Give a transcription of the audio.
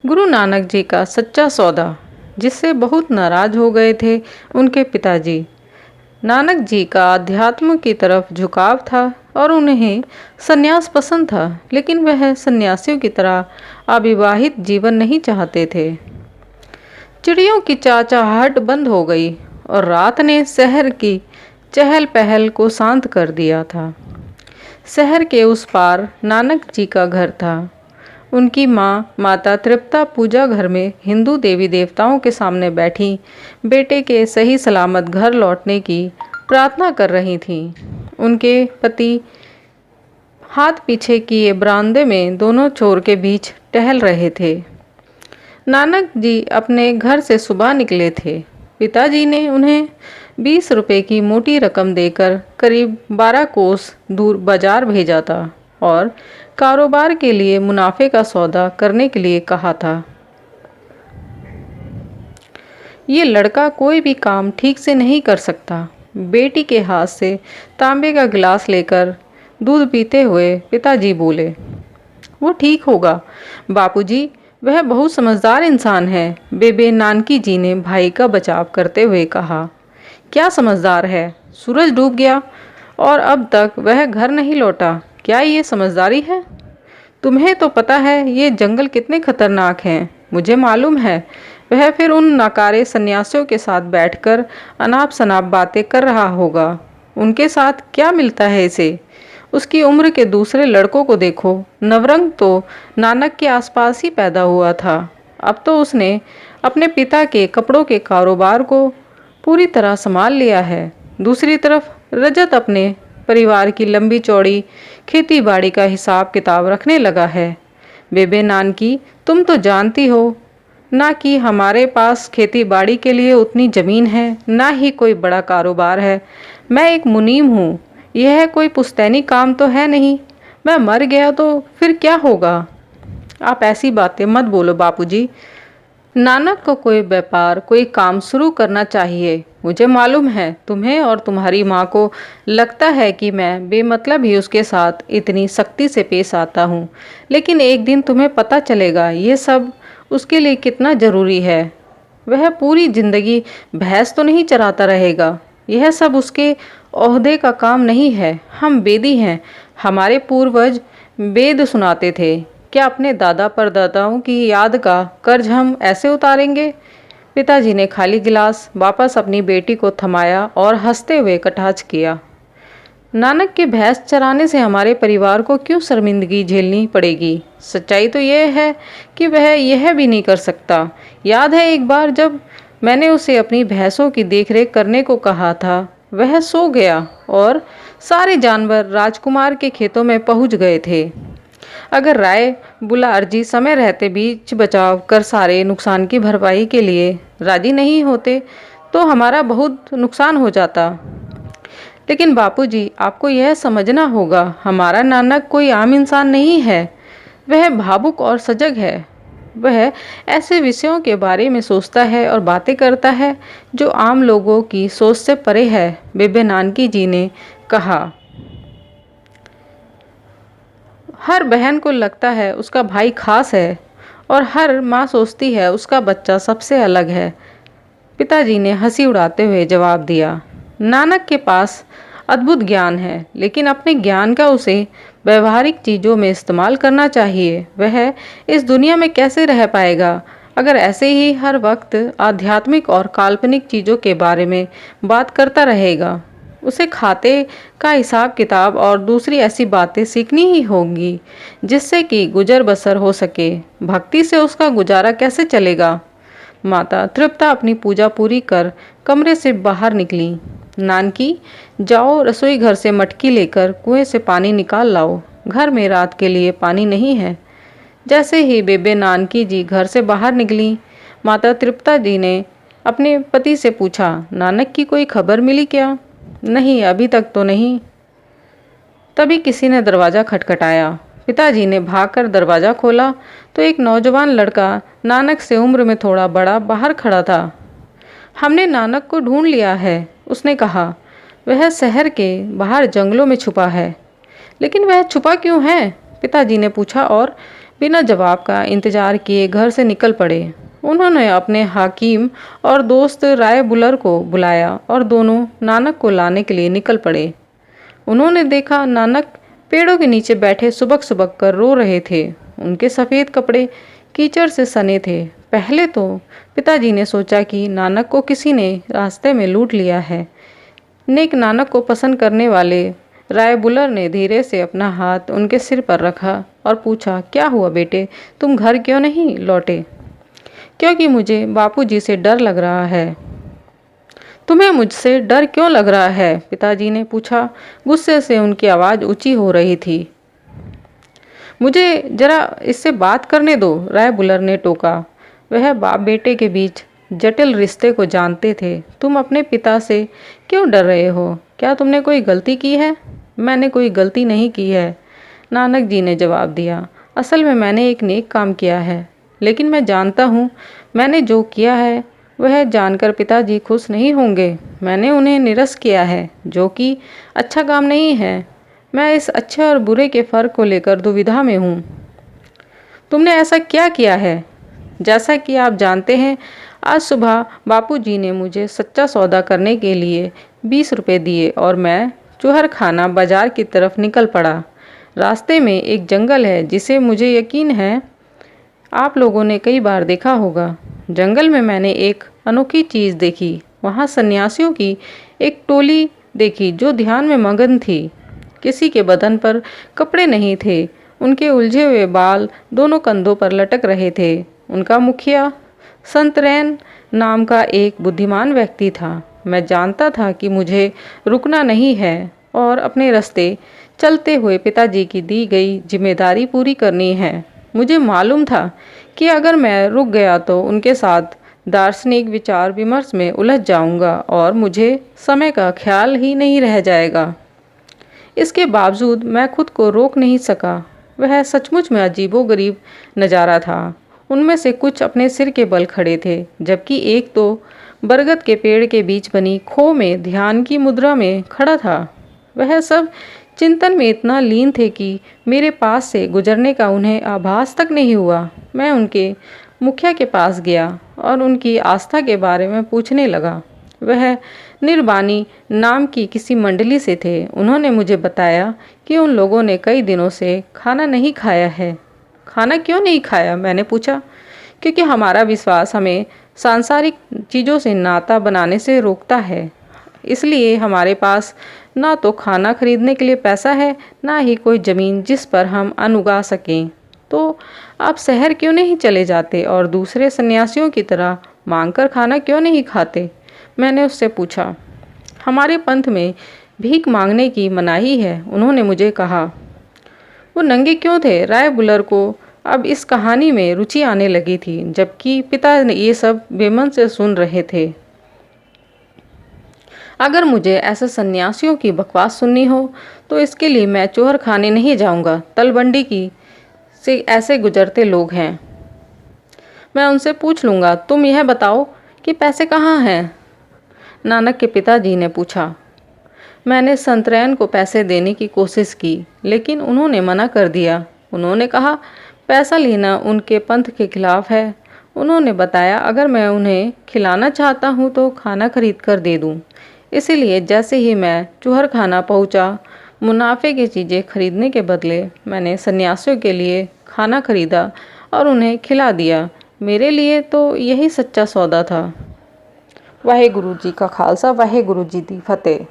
गुरु नानक जी का सच्चा सौदा, जिससे बहुत नाराज हो गए थे उनके पिताजी। नानक जी का अध्यात्म की तरफ झुकाव था और उन्हें सन्यास पसंद था, लेकिन वह सन्यासियों की तरह अविवाहित जीवन नहीं चाहते थे। चिड़ियों की चहचहाहट बंद हो गई और रात ने शहर की चहल पहल को शांत कर दिया था। शहर के उस पार नानक जी का घर था। उनकी माँ माता तृप्ता पूजा घर में हिंदू देवी देवताओं के सामने बैठी बेटे के सही सलामत घर लौटने की प्रार्थना कर रही थीं। उनके पति हाथ पीछे किए बरामदे में दोनों छोर के बीच टहल रहे थे। नानक जी अपने घर से सुबह निकले थे। पिताजी ने उन्हें 20 रुपए की मोटी रकम देकर करीब 12 कोस दूर बाजार भेजा था और कारोबार के लिए मुनाफे का सौदा करने के लिए कहा था। ये लड़का कोई भी काम ठीक से नहीं कर सकता। बेटी के हाथ से तांबे का गिलास लेकर दूध पीते हुए पिताजी बोले, वो ठीक होगा बापूजी, वह बहुत समझदार इंसान है। बेबे नानकी जी ने भाई का बचाव करते हुए कहा। क्या समझदार है? सूरज डूब गया और अब तक वह घर नहीं लौटा। क्या ये समझदारी है? तुम्हें तो पता है ये जंगल कितने खतरनाक हैं। मुझे मालूम है वह फिर उन नाकारे सन्यासियों के साथ बैठकर अनाप शनाप बातें कर रहा होगा। उनके साथ क्या मिलता है इसे? उसकी उम्र के दूसरे लड़कों को देखो। नवरंग तो नानक के आसपास ही पैदा हुआ था। अब तो उसने अपने पिता के कपड़ों के कारोबार को पूरी तरह संभाल लिया है। दूसरी तरफ रजत अपने परिवार की लंबी चौड़ी खेती बाड़ी का हिसाब किताब रखने लगा है। बेबे नानकी, तुम तो जानती हो ना कि हमारे पास खेती बाड़ी के लिए उतनी ज़मीन है, ना ही कोई बड़ा कारोबार है। मैं एक मुनीम हूँ। यह कोई पुश्तैनी काम तो है नहीं। मैं मर गया तो फिर क्या होगा? आप ऐसी बातें मत बोलो बापूजी। नानक को कोई व्यापार, कोई काम शुरू करना चाहिए। मुझे मालूम है तुम्हें और तुम्हारी माँ को लगता है कि मैं बेमतलब ही उसके साथ इतनी सख्ती से पेश आता हूँ, लेकिन एक दिन तुम्हें पता चलेगा ये सब उसके लिए कितना ज़रूरी है। वह पूरी ज़िंदगी भैंस तो नहीं चराता रहेगा। यह सब उसके ओहदे का काम नहीं है। हम वेदी हैं। हमारे पूर्वज वेद सुनाते थे। क्या अपने दादा परदादाओं की याद का कर्ज हम ऐसे उतारेंगे? पिताजी ने खाली गिलास वापस अपनी बेटी को थमाया और हंसते हुए कटाक्ष किया। नानक के भैंस चराने से हमारे परिवार को क्यों शर्मिंदगी झेलनी पड़ेगी? सच्चाई तो यह है कि वह यह भी नहीं कर सकता। याद है एक बार जब मैंने उसे अपनी भैंसों की देखरेख करने को कहा था, वह सो गया और सारे जानवर राजकुमार के खेतों में पहुंच गए थे। अगर राय बुलारजी समय रहते बीच बचाव कर सारे नुकसान की भरपाई के लिए राजी नहीं होते तो हमारा बहुत नुकसान हो जाता। लेकिन बापूजी, आपको यह समझना होगा, हमारा नानक कोई आम इंसान नहीं है। वह भावुक और सजग है। वह ऐसे विषयों के बारे में सोचता है और बातें करता है जो आम लोगों की सोच से परे है। बेबे नानकी जी ने कहा। हर बहन को लगता है उसका भाई खास है और हर माँ सोचती है उसका बच्चा सबसे अलग है। पिताजी ने हंसी उड़ाते हुए जवाब दिया। नानक के पास अद्भुत ज्ञान है, लेकिन अपने ज्ञान का उसे व्यवहारिक चीज़ों में इस्तेमाल करना चाहिए। वह इस दुनिया में कैसे रह पाएगा अगर ऐसे ही हर वक्त आध्यात्मिक और काल्पनिक चीज़ों के बारे में बात करता रहेगा? उसे खाते का हिसाब किताब और दूसरी ऐसी बातें सीखनी ही होंगी जिससे कि गुजर बसर हो सके। भक्ति से उसका गुजारा कैसे चलेगा? माता तृप्ता अपनी पूजा पूरी कर कमरे से बाहर निकली। नानकी, जाओ रसोई घर से मटकी लेकर कुएं से पानी निकाल लाओ। घर में रात के लिए पानी नहीं है। जैसे ही बेबे नानकी जी घर से बाहर निकली, माता तृप्ता जी ने अपने पति से पूछा, नानक की कोई खबर मिली क्या? नहीं, अभी तक तो नहीं। तभी किसी ने दरवाज़ा खटखटाया। पिताजी ने भागकर दरवाज़ा खोला तो एक नौजवान लड़का नानक से उम्र में थोड़ा बड़ा बाहर खड़ा था। हमने नानक को ढूंढ लिया है, उसने कहा। वह शहर के बाहर जंगलों में छुपा है। लेकिन वह छुपा क्यों है? पिताजी ने पूछा और बिना जवाब का इंतजार किए घर से निकल पड़े। उन्होंने अपने हाकिम और दोस्त राय बुलर को बुलाया और दोनों नानक को लाने के लिए निकल पड़े। उन्होंने देखा नानक पेड़ों के नीचे बैठे सुबक सुबक कर रो रहे थे। उनके सफ़ेद कपड़े कीचड़ से सने थे। पहले तो पिताजी ने सोचा कि नानक को किसी ने रास्ते में लूट लिया है। नेक नानक को पसंद करने वाले राय बुलर ने धीरे से अपना हाथ उनके सिर पर रखा और पूछा, क्या हुआ बेटे, तुम घर क्यों नहीं लौटे? क्योंकि मुझे बापूजी से डर लग रहा है। तुम्हें मुझसे डर क्यों लग रहा है? पिताजी ने पूछा। गुस्से से उनकी आवाज़ ऊंची हो रही थी। मुझे जरा इससे बात करने दो, राय बुलर ने टोका। वह बाप बेटे के बीच जटिल रिश्ते को जानते थे। तुम अपने पिता से क्यों डर रहे हो? क्या तुमने कोई गलती की है? मैंने कोई गलती नहीं की है, नानक जी ने जवाब दिया। असल में मैंने एक नेक काम किया है, लेकिन मैं जानता हूँ मैंने जो किया है वह जानकर पिताजी खुश नहीं होंगे। मैंने उन्हें निरस्त किया है, जो कि अच्छा काम नहीं है। मैं इस अच्छे और बुरे के फ़र्क को लेकर दुविधा में हूँ। तुमने ऐसा क्या किया है? जैसा कि आप जानते हैं, आज सुबह बापूजी ने मुझे सच्चा सौदा करने के लिए 20 रुपये दिए और मैं चूहरखाना बाजार की तरफ निकल पड़ा। रास्ते में एक जंगल है जिसे मुझे यकीन है आप लोगों ने कई बार देखा होगा। जंगल में मैंने एक अनोखी चीज़ देखी। वहाँ सन्यासियों की एक टोली देखी जो ध्यान में मगन थी। किसी के बदन पर कपड़े नहीं थे। उनके उलझे हुए बाल दोनों कंधों पर लटक रहे थे। उनका मुखिया संतरैन नाम का एक बुद्धिमान व्यक्ति था। मैं जानता था कि मुझे रुकना नहीं है और अपने रास्ते चलते हुए पिताजी की दी गई जिम्मेदारी पूरी करनी है। मुझे मालूम था कि अगर मैं रुक गया तो उनके साथ दार्शनिक विचार विमर्श में उलझ जाऊंगा और मुझे समय का ख्याल ही नहीं रह जाएगा। इसके बावजूद मैं खुद को रोक नहीं सका। वह सचमुच में अजीबोगरीब नज़ारा था। उनमें से कुछ अपने सिर के बल खड़े थे, जबकि एक तो बरगद के पेड़ के बीच बनी खो में ध्यान की मुद्रा में खड़ा था। वह सब चिंतन में इतना लीन थे कि मेरे पास से गुजरने का उन्हें आभास तक नहीं हुआ। मैं उनके मुखिया के पास गया और उनकी आस्था के बारे में पूछने लगा। वह निर्वाणी नाम की किसी मंडली से थे। उन्होंने मुझे बताया कि उन लोगों ने कई दिनों से खाना नहीं खाया है। खाना क्यों नहीं खाया? मैंने पूछा। क्योंकि हमारा विश्वास हमें सांसारिक चीज़ों से नाता बनाने से रोकता है। इसलिए हमारे पास ना तो खाना खरीदने के लिए पैसा है, ना ही कोई ज़मीन जिस पर हम अन्न उगा सकें। तो आप शहर क्यों नहीं चले जाते और दूसरे सन्यासियों की तरह मांगकर खाना क्यों नहीं खाते? मैंने उससे पूछा। हमारे पंथ में भीख मांगने की मनाही है, उन्होंने मुझे कहा। वो नंगे क्यों थे? राय बुलर को अब इस कहानी में रुचि आने लगी थी, जबकि पिता ये सब बेमन से सुन रहे थे। अगर मुझे ऐसे सन्यासियों की बकवास सुननी हो तो इसके लिए मैं चोहर खाने नहीं जाऊंगा। तलबंडी की से ऐसे गुजरते लोग हैं, मैं उनसे पूछ लूँगा। तुम यह बताओ कि पैसे कहाँ हैं? नानक के पिताजी ने पूछा। मैंने संतरैन को पैसे देने की कोशिश की, लेकिन उन्होंने मना कर दिया। उन्होंने कहा पैसा लेना उनके पंथ के खिलाफ है। उन्होंने बताया अगर मैं उन्हें खिलाना चाहता हूँ तो खाना खरीद कर दे दूँ। इसीलिए जैसे ही मैं चूहरखाना पहुँचा, मुनाफे की चीज़ें खरीदने के बदले मैंने सन्यासियों के लिए खाना खरीदा और उन्हें खिला दिया। मेरे लिए तो यही सच्चा सौदा था। वाहेगुरु जी का खालसा, वाहेगुरु जी दी फतेह।